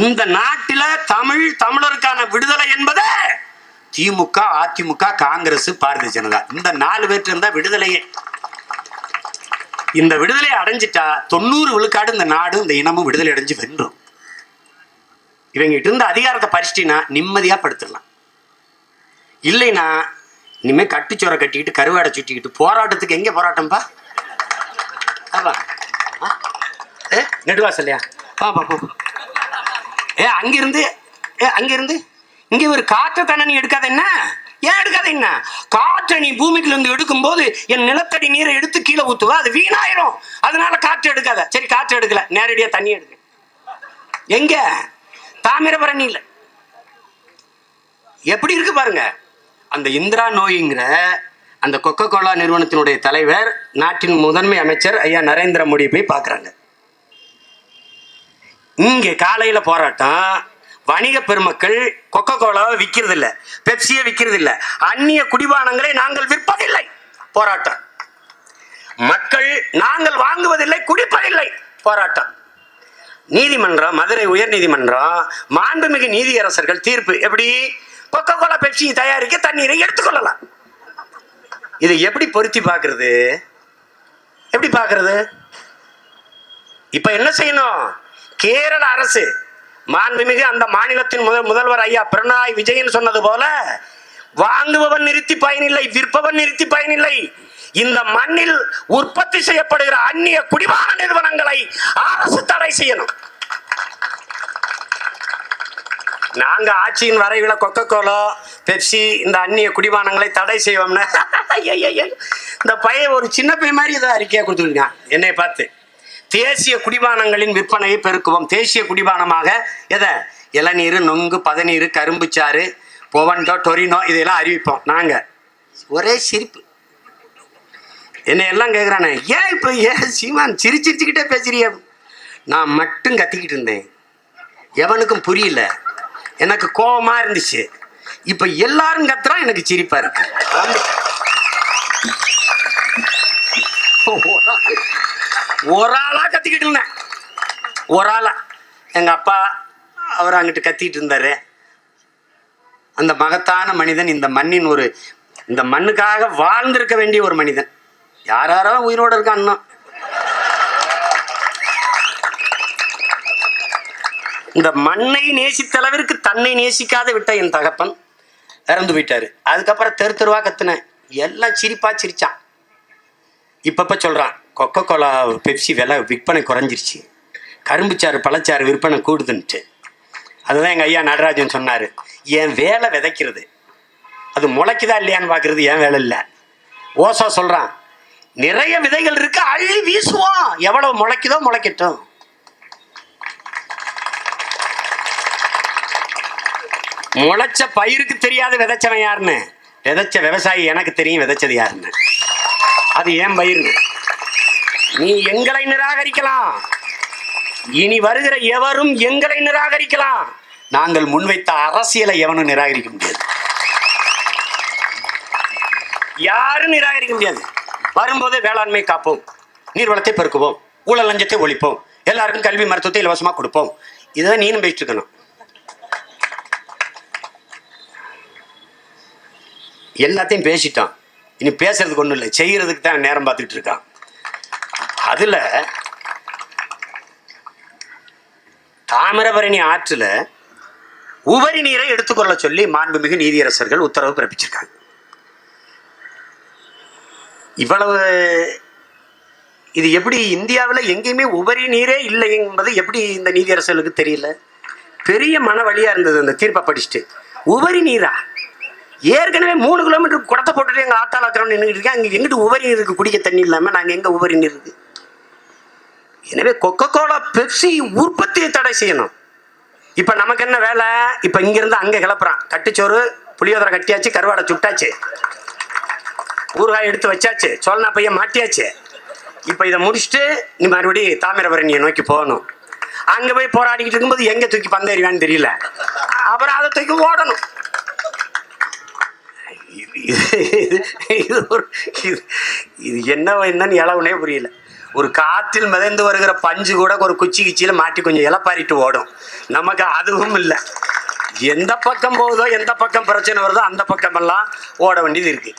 இந்த நாட்டில தமிழருக்கான விடுதலை என்பது திமுக, அதிமுக, காங்கிரஸ், பாரதிய ஜனதா இந்த 4 பேர் இருந்தா விடுதலையே. இந்த விடுதலையை அடைஞ்சிட்டா 90 விழுக்காடு இந்த நாடு இந்த இனமும் விடுதலை அடைஞ்சு வென்றும். இவங்க இருந்த அதிகாரத்தை பறிச்சிட்டினா நிம்மதியா படுத்துடலாம். இல்லைன்னா இனிமே கட்டுச்சோரை கட்டிக்கிட்டு கருவாடை சுட்டிக்கிட்டு போராட்டத்துக்கு எங்க போராட்டம்பா? நெடுவாசல்லையா? அங்கிருந்து இங்க ஒரு காற்றை தானே நீ எடுக்காத என்ன? ஏன் எடுக்காத என்ன? காற்றை நீ பூமிக்குள்ள இருந்து எடுக்கும் போது என் நிலத்தடி நீரை எடுத்து கீழே ஊத்துவா, அது வீணாயிரும். அதனால காற்று எடுக்காத. சரி, காற்று எடுக்கல, நேரடியா தண்ணி எடுக்க. எங்க? தாமிரபரணியில எப்படி இருக்கு பாருங்க. அந்த இந்திரா நோய்ங்கிற அந்த கொக்கோ கோலா நிறுவனத்தினுடைய தலைவர், நாட்டின் முதன்மை அமைச்சர் ஐயா நரேந்திர மோடி போய் பார்க்குறாங்க. இங்கே காலையில போராட்டம். வணிக பெருமக்கள் கொக்கோ கோலாவை விற்கிறது இல்லை, பெப்சியை விற்கிறது இல்லை, அந்நிய குடிபானங்களை நாங்கள் விற்பதில்லை. போராட்டம். மக்கள் நாங்கள் வாங்குவதில்லை, குடிப்பதில்லை. போராட்டம். நீதிமன்றம், மதுரை உயர் நீதிமன்றம், மாண்புமிகு நீதியரசர்கள் தீர்ப்பு. எப்படி? கொக்கோ கோலா பெப்சி தயாரிக்க தண்ணீரை எடுத்துக்கொள்ளலாம். இதை எப்படி பொருத்தி பார்க்கறது? எப்படி பார்க்கறது? இப்ப என்ன செய்யணும்? கேரள அரசு, மாண்புமிகு அந்த மாநிலத்தின் முதல்வர் ஐயா பினராயி விஜயன் சொன்னது போல, வாங்குபவன் நிறுத்தி பயனில்லை, விற்பவன் நிறுத்தி பயனில்லை. இந்த மண்ணில் உற்பத்தி செய்யப்படுகிற அந்நிய குடிபான நிறுவனங்களை அரசு தடை செய்யணும். நாங்க ஆட்சியின் வரைவுல கொக்கோ கோலா, பெப்சி இந்த அந்நிய குடிபானங்களை தடை செய்வோம்னு இந்த பையன் ஒரு சின்ன பையன் மாதிரி இதை அறிக்கையா கொடுத்துருக்கான் என்னை பார்த்து. தேசிய குடிபானங்களின் விற்பனையை பெருக்குவோம். தேசிய குடிபானமாக எதை? இளநீர், நொங்கு, பதநீர், கரும்புச்சாறு, பொவன்டோ, டொரினோ இதெல்லாம் அறிவிப்போம். நாங்க ஒரே சிரிப்பு. என்னை எல்லாம் கேட்குறானே, ஏன் இப்போ ஏன் சீமான் சிரிச்சிருச்சுக்கிட்டே பேசுறிய? நான் மட்டும் கத்திக்கிட்டு இருந்தேன், எவனுக்கும் புரியல, எனக்கு கோபமா இருந்துச்சு. இப்ப எல்லாரும் கத்துறா, எனக்கு சிரிப்பா இருக்கு. ஒரு ஆளா கத்திக்கிட்டு இருந்தேன். ஒரு ஆளா எங்க அப்பா அவர் அங்கிட்டு கத்திட்டு இருந்தாரு. அந்த மகத்தான மனிதன் இந்த மண்ணின் இந்த மண்ணுக்காக வாழ்ந்திருக்க வேண்டிய ஒரு மனிதன். யாரோ உயிரோடு இருக்கான். இந்த மண்ணை நேசித்த அளவிற்கு தன்னை நேசிக்காத விட்ட என் தகப்பன் இறந்து போயிட்டாரு. அதுக்கப்புறம் தெருவா கத்துனேன். எல்லாம் சிரிப்பா சிரிச்சான். இப்ப சொல்றான், கொக்கோ கோலா பெப்சி விலை விற்பனை குறைஞ்சிருச்சு, கரும்புச்சாறு பழச்சாறு விற்பனை கூடுதுன்ட்டு. அதுதான் எங்க ஐயா நடராஜன் சொன்னாரு, என் வேலை விதைக்கிறது, அது முளைக்குதா இல்லையான்னு பாக்குறது என் வேலை இல்லை. ஓசோ சொல்றான், நிறைய விதைகள் இருக்கு, அள்ளி வீசுவோம், எவ்வளவு முளைக்குதோ முளைக்கட்டும். முளைச்ச பயிருக்கு தெரியாத விதைச்சவன் யாருன்னு? விதைச்ச விவசாயி எனக்கு தெரியும் விதைச்சது யாருன்னு. அது ஏன் பயிர். நீ எங்களை நிராகரிக்கலாம், இனி வருகிற எவரும் எங்களை நிராகரிக்கலாம், நாங்கள் முன்வைத்த அரசியலை எவனும் நிராகரிக்க முடியாது. யாரும் நிராகரிக்க முடியாது. வரும்போது வேளாண்மை காப்போம், நீர்வளத்தை பெருக்குவோம், ஊழல் லஞ்சத்தை ஒழிப்போம், எல்லாருக்கும் கல்வி மருத்துவத்தை இலவசமா கொடுப்போம். இதுதான் நீனும் பேசிட்டு இருக்கணும். எல்லாத்தையும் பேசிட்டான். இனி பேசுறதுக்கு ஒன்றும் இல்லை, செய்யறதுக்கு தான் நேரம் பார்த்துக்கிட்டு இருக்கான். அதுல தாமிரபரணி ஆற்றுல உபரி நீரை எடுத்துக்கொள்ள சொல்லி மாண்புமிகு நீதியரசர்கள் உத்தரவு பிறப்பிச்சிருக்காங்க. இவ்வளவு இது எப்படி இந்தியாவில் எங்கேயுமே உபரி நீரே இல்லை என்பது எப்படி இந்த நீதியரசர்களுக்கு தெரியல? பெரிய மன வழியா இருந்தது அந்த தீர்ப்பை படிச்சுட்டு. உபரி நீரா? ஏற்கனவே 3 கிலோமீட்டர் குடத்தை போட்டுட்டு எங்க ஆத்தாள் அக்கறம் நின்றுட்டு இருக்கேன். அங்கே எங்கிட்டு உபரி நீருக்கு குடிக்க தண்ணி இல்லாம நாங்க எங்க உபரி நீர் இருக்கு? எனவே கொக்கோ கோலா பெப்சி உற்பத்தியை தடை செய்யணும். இப்ப நமக்கு என்ன வேலை? இப்ப இங்க இருந்து அங்க கிளப்புறான். கட்டுச்சோறு புளியோதரை கட்டியாச்சு, கருவாடை சுட்டாச்சு, ஊறுகாய் எடுத்து வச்சாச்சு, சோழனா பையன் மாட்டியாச்சு. இப்ப இதை முடிச்சுட்டு நீ மறுபடியும் தாமிரபரணியை நோக்கி போகணும். அங்க போய் போராடிக்கிட்டு இருக்கும்போது எங்க தூக்கி பந்தேறிவான்னு தெரியல, அப்புறம் அதை தூக்கி ஓடணும். இது என்னன்னு இளவுனே புரியல. ஒரு காற்றில் மிதந்து வருகிற பஞ்சு கூட ஒரு குச்சி கிச்சியில மாட்டி கொஞ்சம் இலப்பாரிட்டு ஓடும். நமக்கு அதுவும் இல்லை. எந்த பக்கம் போகுதோ, எந்த பக்கம் பிரச்சனை வருதோ அந்த பக்கமெல்லாம் ஓட வேண்டியது இருக்கு.